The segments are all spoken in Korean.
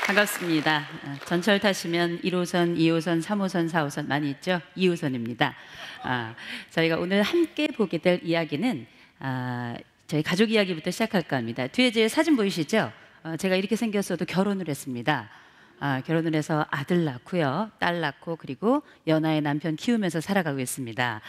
반갑습니다. 전철 타시면 1호선, 2호선, 3호선, 4호선 많이 있죠? 2호선입니다. 저희가 오늘 함께 보게 될 이야기는 저희 가족 이야기부터 시작할까 합니다. 뒤에 제 사진 보이시죠? 제가 이렇게 생겼어도 결혼을 했습니다. 결혼을 해서 아들 낳고요, 딸 낳고 그리고 연하의 남편 키우면서 살아가고 있습니다.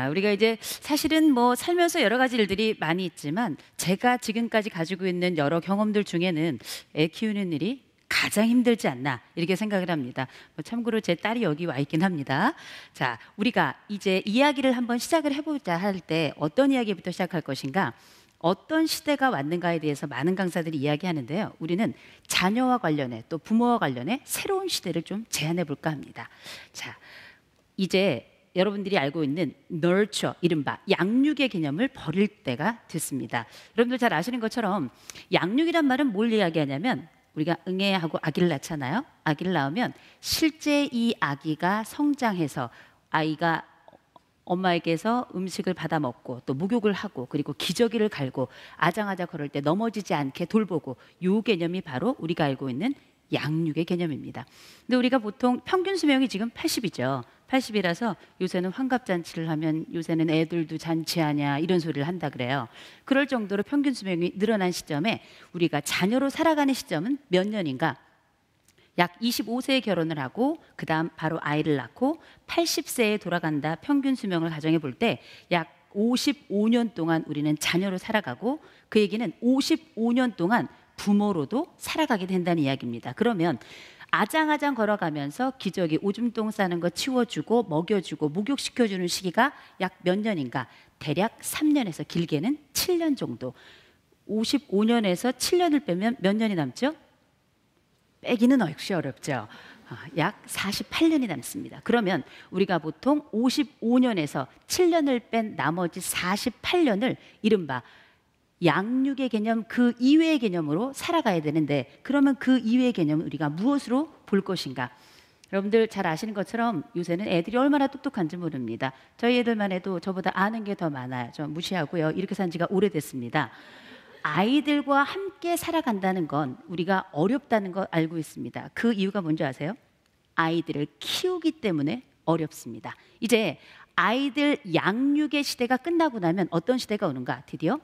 우리가 이제 사실은 뭐 살면서 여러 가지 일들이 많이 있지만 제가 지금까지 가지고 있는 여러 경험들 중에는 애 키우는 일이 가장 힘들지 않나 이렇게 생각을 합니다. 참고로 제 딸이 여기 와 있긴 합니다. 자, 우리가 이제 이야기를 한번 시작을 해보자 할 때 어떤 이야기부터 시작할 것인가, 어떤 시대가 왔는가에 대해서 많은 강사들이 이야기하는데요. 우리는 자녀와 관련해 또 부모와 관련해 새로운 시대를 좀 제안해 볼까 합니다. 자, 이제 여러분들이 알고 있는 nurture, 이른바 양육의 개념을 버릴 때가 됐습니다. 여러분들 잘 아시는 것처럼 양육이란 말은 뭘 이야기하냐면, 우리가 응애하고 아기를 낳잖아요. 아기를 낳으면 실제 이 아기가 성장해서 아이가 엄마에게서 음식을 받아 먹고 또 목욕을 하고 그리고 기저귀를 갈고 아장아장 걸을 때 넘어지지 않게 돌보고, 이 개념이 바로 우리가 알고 있는 양육의 개념입니다. 근데 우리가 보통 평균 수명이 지금 80이죠. 80이라서 요새는 환갑잔치를 하면 요새는 애들도 잔치하냐 이런 소리를 한다 그래요. 그럴 정도로 평균 수명이 늘어난 시점에 우리가 자녀로 살아가는 시점은 몇 년인가? 약 25세에 결혼을 하고 그 다음 바로 아이를 낳고 80세에 돌아간다. 평균 수명을 가정해 볼 때 약 55년 동안 우리는 자녀로 살아가고, 그 얘기는 55년 동안 부모로도 살아가게 된다는 이야기입니다. 그러면 아장아장 걸어가면서 기저귀 오줌똥 싸는 거 치워주고 먹여주고 목욕시켜주는 시기가 약 몇 년인가? 대략 3년에서 길게는 7년 정도. 55년에서 7년을 빼면 몇 년이 남죠? 빼기는 역시 어렵죠. 약 48년이 남습니다. 그러면 우리가 보통 55년에서 7년을 뺀 나머지 48년을 이른바 양육의 개념, 그 이외의 개념으로 살아가야 되는데, 그러면 그 이외의 개념을 우리가 무엇으로 볼 것인가? 여러분들 잘 아시는 것처럼 요새는 애들이 얼마나 똑똑한지 모릅니다. 저희 애들만 해도 저보다 아는 게 더 많아요. 좀 무시하고요. 이렇게 산 지가 오래됐습니다. 아이들과 함께 살아간다는 건 우리가 어렵다는 거 알고 있습니다. 그 이유가 뭔지 아세요? 아이들을 키우기 때문에 어렵습니다. 이제 아이들 양육의 시대가 끝나고 나면 어떤 시대가 오는가? 드디어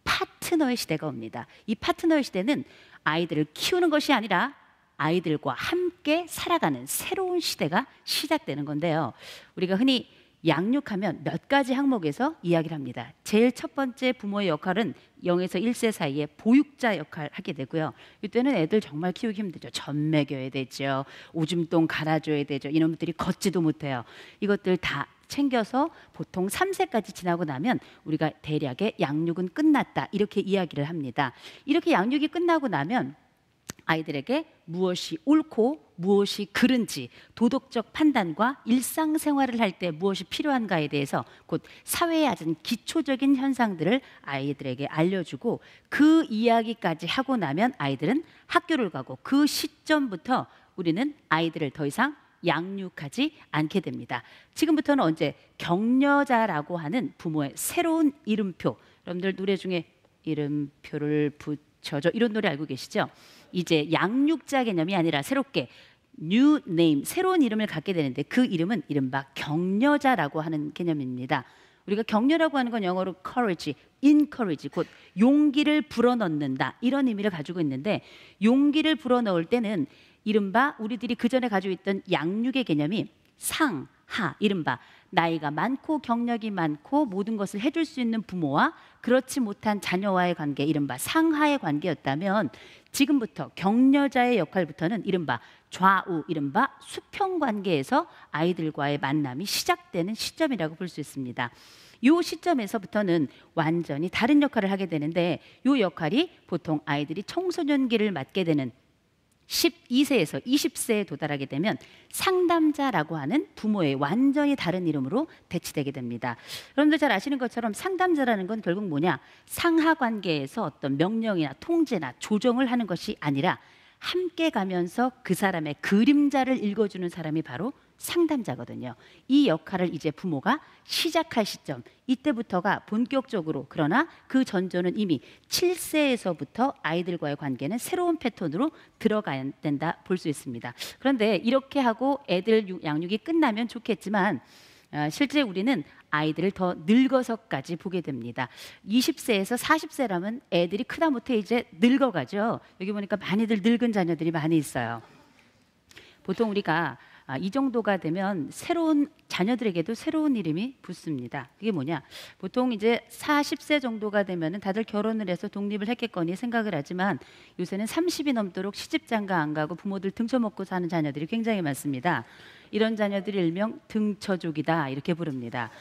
파트너의 시대가 옵니다. 이 파트너의 시대는 아이들을 키우는 것이 아니라 아이들과 함께 살아가는 새로운 시대가 시작되는 건데요. 우리가 흔히 양육하면 몇 가지 항목에서 이야기를 합니다. 제일 첫 번째 부모의 역할은 0에서 1세 사이에 보육자 역할을 하게 되고요. 이때는 애들 정말 키우기 힘들죠. 젖 먹여야 되죠. 오줌똥 갈아줘야 되죠. 이놈들이 걷지도 못해요. 이것들 다 챙겨서 보통 3세까지 지나고 나면 우리가 대략의 양육은 끝났다 이렇게 이야기를 합니다. 이렇게 양육이 끝나고 나면 아이들에게 무엇이 옳고 무엇이 그른지 도덕적 판단과 일상생활을 할 때 무엇이 필요한가에 대해서 곧 사회에 아주 기초적인 현상들을 아이들에게 알려주고, 그 이야기까지 하고 나면 아이들은 학교를 가고, 그 시점부터 우리는 아이들을 더 이상 양육하지 않게 됩니다. 지금부터는 언제? 격려자라고 하는 부모의 새로운 이름표. 여러분들 노래 중에 이름표를 붙여줘 이런 노래 알고 계시죠? 이제 양육자 개념이 아니라 새롭게 new name, 새로운 이름을 갖게 되는데, 그 이름은 이른바 격려자라고 하는 개념입니다. 우리가 격려라고 하는 건 영어로 courage, encourage, 곧 용기를 불어넣는다 이런 의미를 가지고 있는데, 용기를 불어넣을 때는 이른바 우리들이 그 전에 가지고 있던 양육의 개념이 상하, 이른바 나이가 많고 경력이 많고 모든 것을 해줄 수 있는 부모와 그렇지 못한 자녀와의 관계, 이른바 상하의 관계였다면, 지금부터 격려자의 역할부터는 이른바 좌우, 이른바 수평 관계에서 아이들과의 만남이 시작되는 시점이라고 볼 수 있습니다. 이 시점에서부터는 완전히 다른 역할을 하게 되는데, 이 역할이 보통 아이들이 청소년기를 맞게 되는 12세에서 20세에 도달하게 되면 상담자라고 하는 부모의 완전히 다른 이름으로 대치되게 됩니다. 여러분들 잘 아시는 것처럼 상담자라는 건 결국 뭐냐? 상하 관계에서 어떤 명령이나 통제나 조정을 하는 것이 아니라 함께 가면서 그 사람의 그림자를 읽어주는 사람이 바로 상담자거든요. 이 역할을 이제 부모가 시작할 시점, 이때부터가 본격적으로, 그러나 그 전조는 이미 7세에서부터 아이들과의 관계는 새로운 패턴으로 들어가야 된다 볼 수 있습니다. 그런데 이렇게 하고 애들 양육이 끝나면 좋겠지만 실제 우리는 아이들을 더 늙어서까지 보게 됩니다. 20세에서 40세라면 애들이 크다못해 이제 늙어가죠. 여기 보니까 많이들 늙은 자녀들이 많이 있어요. 보통 우리가 이 정도가 되면 새로운 자녀들에게도 새로운 이름이 붙습니다. 그게 뭐냐? 보통 이제 40세 정도가 되면은 다들 결혼을 해서 독립을 했겠거니 생각을 하지만 요새는 30이 넘도록 시집장가 안 가고 부모들 등쳐먹고 사는 자녀들이 굉장히 많습니다. 이런 자녀들이 일명 등처족이다 이렇게 부릅니다.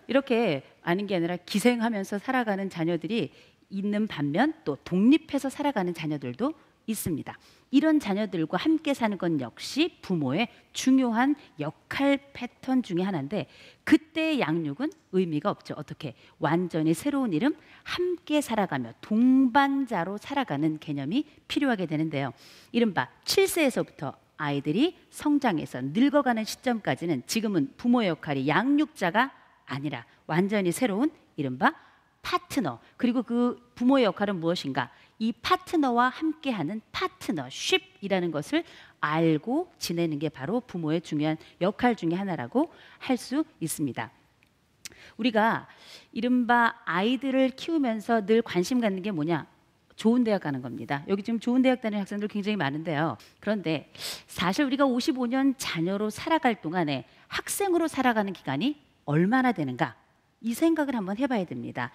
이렇게 아닌 게 아니라 기생하면서 살아가는 자녀들이 있는 반면 또 독립해서 살아가는 자녀들도 있습니다. 이런 자녀들과 함께 사는 건 역시 부모의 중요한 역할 패턴 중에 하나인데 그때의 양육은 의미가 없죠. 어떻게? 완전히 새로운 이름, 함께 살아가며 동반자로 살아가는 개념이 필요하게 되는데요. 이른바 7세에서부터 아이들이 성장해서 늙어가는 시점까지는 지금은 부모의 역할이 양육자가 아니라 완전히 새로운 이른바 파트너, 그리고 그 부모의 역할은 무엇인가? 이 파트너와 함께하는 파트너십이라는 것을 알고 지내는 게 바로 부모의 중요한 역할 중에 하나라고 할 수 있습니다. 우리가 이른바 아이들을 키우면서 늘 관심 갖는 게 뭐냐? 좋은 대학 가는 겁니다. 여기 지금 좋은 대학 다니는 학생들 굉장히 많은데요. 그런데 사실 우리가 55년 자녀로 살아갈 동안에 학생으로 살아가는 기간이 얼마나 되는가? 이 생각을 한번 해봐야 됩니다.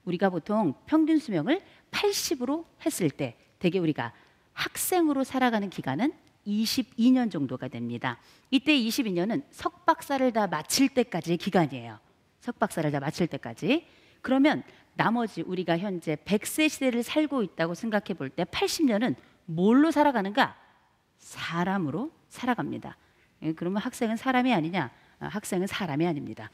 우리가 보통 평균 수명을 80으로 했을 때 대개 우리가 학생으로 살아가는 기간은 22년 정도가 됩니다. 이때 22년은 석박사를 다 마칠 때까지의 기간이에요. 석박사를 다 마칠 때까지. 그러면 나머지 우리가 현재 100세 시대를 살고 있다고 생각해 볼 때 80년은 뭘로 살아가는가? 사람으로 살아갑니다. 그러면 학생은 사람이 아니냐? 학생은 사람이 아닙니다.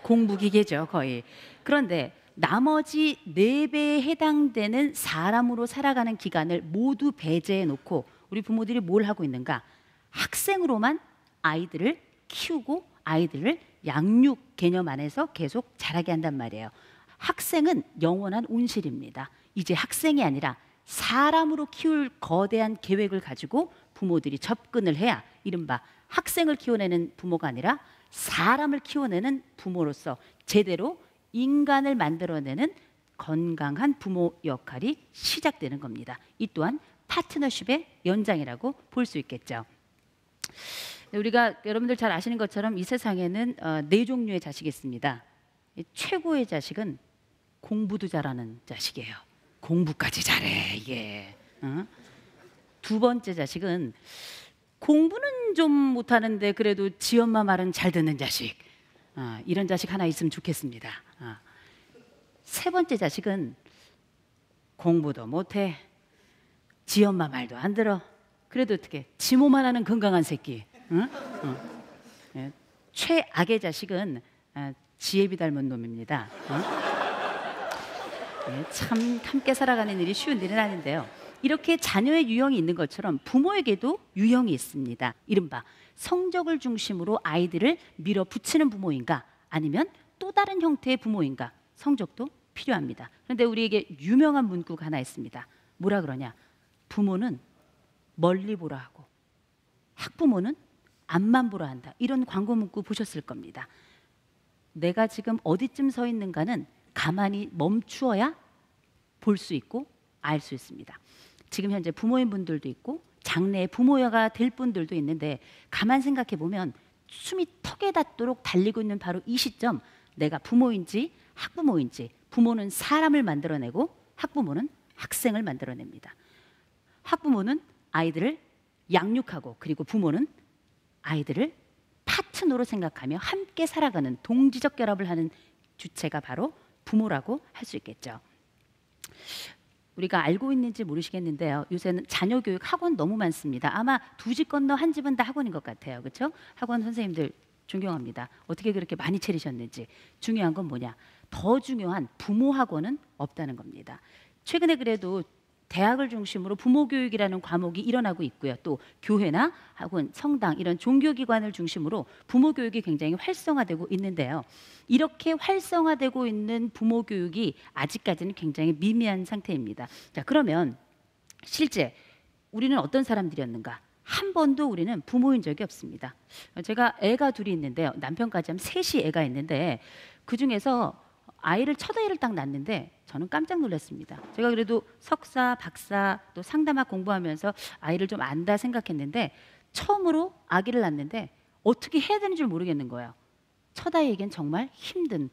공부기계죠 거의. 그런데 나머지 4배에 해당되는 사람으로 살아가는 기간을 모두 배제해 놓고 우리 부모들이 뭘 하고 있는가? 학생으로만 아이들을 키우고 아이들을 양육 개념 안에서 계속 자라게 한단 말이에요. 학생은 영원한 온실입니다. 이제 학생이 아니라 사람으로 키울 거대한 계획을 가지고 부모들이 접근을 해야 이른바 학생을 키워내는 부모가 아니라 사람을 키워내는 부모로서 제대로 인간을 만들어내는 건강한 부모 역할이 시작되는 겁니다. 이 또한 파트너십의 연장이라고 볼 수 있겠죠. 우리가 여러분들 잘 아시는 것처럼 이 세상에는 4종류의 자식이 있습니다. 최고의 자식은 공부도 잘하는 자식이에요. 공부까지 잘해 이게. 두 번째 자식은 공부는 좀 못하는데 그래도 지 엄마 말은 잘 듣는 자식. 이런 자식 하나 있으면 좋겠습니다. 세 번째 자식은 공부도 못해, 지 엄마 말도 안 들어. 그래도 어떻게 지 몸 하나는 건강한 새끼. 예, 최악의 자식은 지혜비 닮은 놈입니다. 예, 참 함께 살아가는 일이 쉬운 일은 아닌데요. 이렇게 자녀의 유형이 있는 것처럼 부모에게도 유형이 있습니다. 이른바 성적을 중심으로 아이들을 밀어붙이는 부모인가 아니면 또 다른 형태의 부모인가, 성적도 필요합니다. 그런데 우리에게 유명한 문구가 하나 있습니다. 뭐라 그러냐? 부모는 멀리 보라 하고 학부모는 앞만 보라 한다. 이런 광고 문구 보셨을 겁니다. 내가 지금 어디쯤 서 있는가는 가만히 멈추어야 볼 수 있고 알 수 있습니다. 지금 현재 부모인 분들도 있고 장래에 부모가 될 분들도 있는데 가만 생각해 보면 숨이 턱에 닿도록 달리고 있는 바로 이 시점, 내가 부모인지 학부모인지, 부모는 사람을 만들어내고 학부모는 학생을 만들어냅니다. 학부모는 아이들을 양육하고 그리고 부모는 아이들을 파트너로 생각하며 함께 살아가는 동지적 결합을 하는 주체가 바로 부모라고 할 수 있겠죠. 우리가 알고 있는지 모르시겠는데요. 요새는 자녀 교육 학원 너무 많습니다. 아마 두 집 건너 한 집은 다 학원인 것 같아요. 그렇죠? 학원 선생님들 존경합니다. 어떻게 그렇게 많이 차리셨는지. 중요한 건 뭐냐? 더 중요한 부모 학원은 없다는 겁니다. 최근에 그래도 대학을 중심으로 부모 교육이라는 과목이 일어나고 있고요. 또 교회나 학원, 성당 이런 종교기관을 중심으로 부모 교육이 굉장히 활성화되고 있는데요. 이렇게 활성화되고 있는 부모 교육이 아직까지는 굉장히 미미한 상태입니다. 자, 그러면 실제 우리는 어떤 사람들이었는가? 한 번도 우리는 부모인 적이 없습니다. 제가 애가 둘이 있는데요. 남편까지 하면 셋이 애가 있는데 그중에서 아이를 첫 아이를 딱 낳는데 저는 깜짝 놀랐습니다. 제가 그래도 석사, 박사 또 상담학 공부하면서 아이를 좀 안다 생각했는데 처음으로 아기를 낳는데 어떻게 해야 되는 줄 모르겠는 거예요. 첫 아이에겐 정말 힘든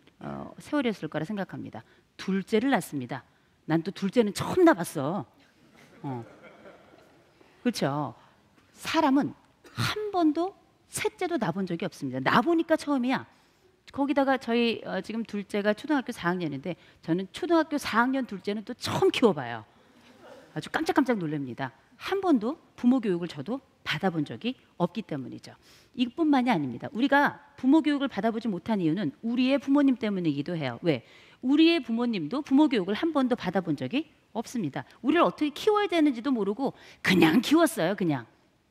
세월이었을 거라 생각합니다. 둘째를 낳습니다. 난 또 둘째는 처음 낳았어. 그렇죠. 사람은 한 번도 셋째도 낳아본 적이 없습니다. 낳아보니까 처음이야. 거기다가 저희 지금 둘째가 초등학교 4학년인데 저는 초등학교 4학년 둘째는 또 처음 키워봐요. 아주 깜짝깜짝 놀랍니다. 한 번도 부모 교육을 저도 받아본 적이 없기 때문이죠. 이뿐만이 아닙니다. 우리가 부모 교육을 받아보지 못한 이유는 우리의 부모님 때문이기도 해요. 왜? 우리의 부모님도 부모 교육을 한 번도 받아본 적이 없습니다. 우리를 어떻게 키워야 되는지도 모르고 그냥 키웠어요. 그냥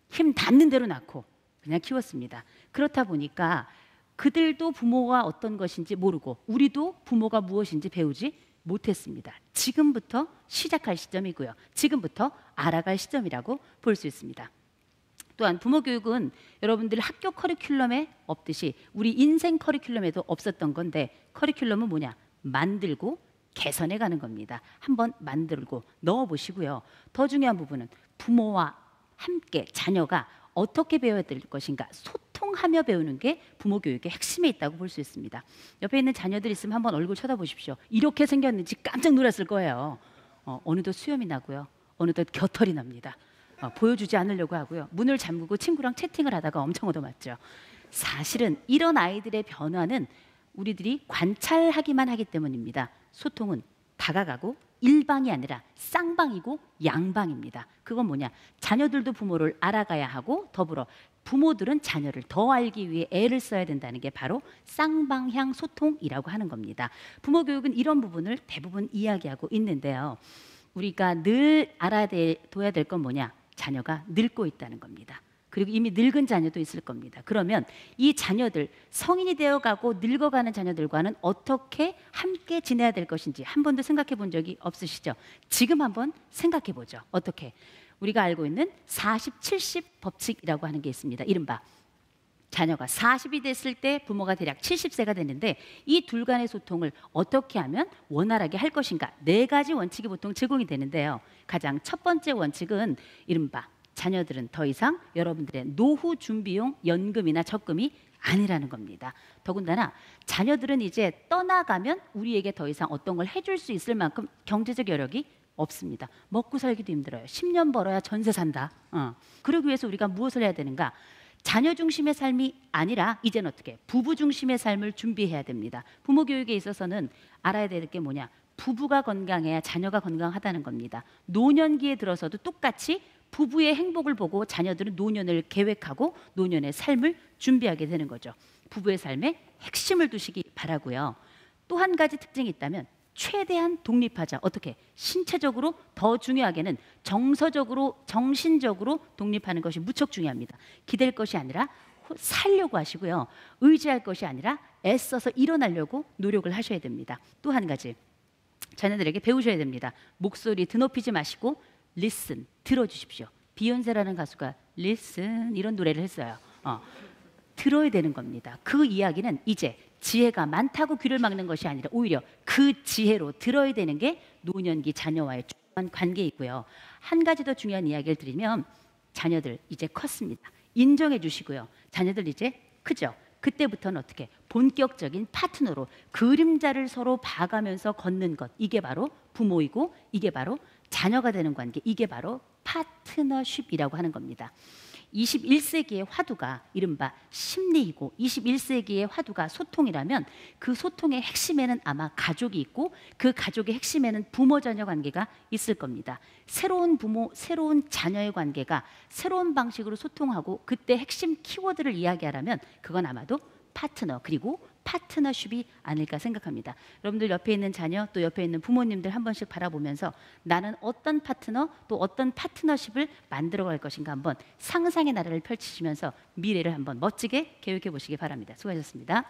힘 닿는 대로 낳고 그냥 키웠습니다. 그렇다 보니까 그들도 부모가 어떤 것인지 모르고 우리도 부모가 무엇인지 배우지 못했습니다. 지금부터 시작할 시점이고요. 지금부터 알아갈 시점이라고 볼 수 있습니다. 또한 부모 교육은 여러분들 학교 커리큘럼에 없듯이 우리 인생 커리큘럼에도 없었던 건데 커리큘럼은 뭐냐? 만들고 개선해 가는 겁니다. 한번 만들고 넣어보시고요. 더 중요한 부분은 부모와 함께 자녀가 어떻게 배워야 될 것인가 소통하며 배우는 게 부모 교육의 핵심에 있다고 볼 수 있습니다. 옆에 있는 자녀들 있으면 한번 얼굴 쳐다보십시오. 이렇게 생겼는지 깜짝 놀랐을 거예요. 어느덧 수염이 나고요. 어느덧 겨털이 납니다. 보여주지 않으려고 하고요. 문을 잠그고 친구랑 채팅을 하다가 엄청 얻어맞죠. 사실은 이런 아이들의 변화는 우리들이 관찰하기만 하기 때문입니다. 소통은 다가가고 일방이 아니라 쌍방이고 양방입니다. 그건 뭐냐? 자녀들도 부모를 알아가야 하고 더불어 부모들은 자녀를 더 알기 위해 애를 써야 된다는 게 바로 쌍방향 소통이라고 하는 겁니다. 부모 교육은 이런 부분을 대부분 이야기하고 있는데요. 우리가 늘 알아둬야 될 건 뭐냐? 자녀가 늙고 있다는 겁니다. 그리고 이미 늙은 자녀도 있을 겁니다. 그러면 이 자녀들, 성인이 되어가고 늙어가는 자녀들과는 어떻게 함께 지내야 될 것인지 한 번도 생각해 본 적이 없으시죠? 지금 한번 생각해 보죠. 어떻게? 우리가 알고 있는 40-70 법칙이라고 하는 게 있습니다. 이른바 자녀가 40이 됐을 때 부모가 대략 70세가 되는데 이 둘 간의 소통을 어떻게 하면 원활하게 할 것인가? 4가지 원칙이 보통 제공이 되는데요. 가장 첫 번째 원칙은 이른바 자녀들은 더 이상 여러분들의 노후 준비용 연금이나 적금이 아니라는 겁니다. 더군다나 자녀들은 이제 떠나가면 우리에게 더 이상 어떤 걸 해줄 수 있을 만큼 경제적 여력이 없습니다. 먹고 살기도 힘들어요. 10년 벌어야 전세 산다. 그러기 위해서 우리가 무엇을 해야 되는가? 자녀 중심의 삶이 아니라 이제는 어떻게? 부부 중심의 삶을 준비해야 됩니다. 부모 교육에 있어서는 알아야 될 게 뭐냐? 부부가 건강해야 자녀가 건강하다는 겁니다. 노년기에 들어서도 똑같이 부부의 행복을 보고 자녀들은 노년을 계획하고 노년의 삶을 준비하게 되는 거죠. 부부의 삶에 핵심을 두시기 바라고요. 또 한 가지 특징이 있다면 최대한 독립하자. 어떻게? 신체적으로 더 중요하게는 정서적으로, 정신적으로 독립하는 것이 무척 중요합니다. 기댈 것이 아니라 살려고 하시고요. 의지할 것이 아니라 애써서 일어나려고 노력을 하셔야 됩니다. 또 한 가지 자녀들에게 배우셔야 됩니다. 목소리 드높이지 마시고 listen, 들어주십시오. 비욘세라는 가수가 listen 이런 노래를 했어요. 들어야 되는 겁니다. 그 이야기는 이제 지혜가 많다고 귀를 막는 것이 아니라 오히려 그 지혜로 들어야 되는 게 노년기 자녀와의 중요한 관계이고요. 한 가지 더 중요한 이야기를 드리면 자녀들 이제 컸습니다. 인정해 주시고요. 자녀들 이제 크죠. 그때부터는 어떻게 본격적인 파트너로 그림자를 서로 봐가면서 걷는 것, 이게 바로 부모이고 이게 바로 자녀가 되는 관계, 이게 바로 파트너십이라고 하는 겁니다. 21세기의 화두가 이른바 심리이고 21세기의 화두가 소통이라면 그 소통의 핵심에는 아마 가족이 있고 그 가족의 핵심에는 부모 자녀 관계가 있을 겁니다. 새로운 부모, 새로운 자녀의 관계가 새로운 방식으로 소통하고 그때 핵심 키워드를 이야기하라면 그건 아마도 파트너 그리고 파트너십이 아닐까 생각합니다. 여러분들 옆에 있는 자녀 또 옆에 있는 부모님들 한 번씩 바라보면서 나는 어떤 파트너 또 어떤 파트너십을 만들어 갈 것인가 한번 상상의 나래를 펼치시면서 미래를 한번 멋지게 계획해 보시기 바랍니다. 수고하셨습니다.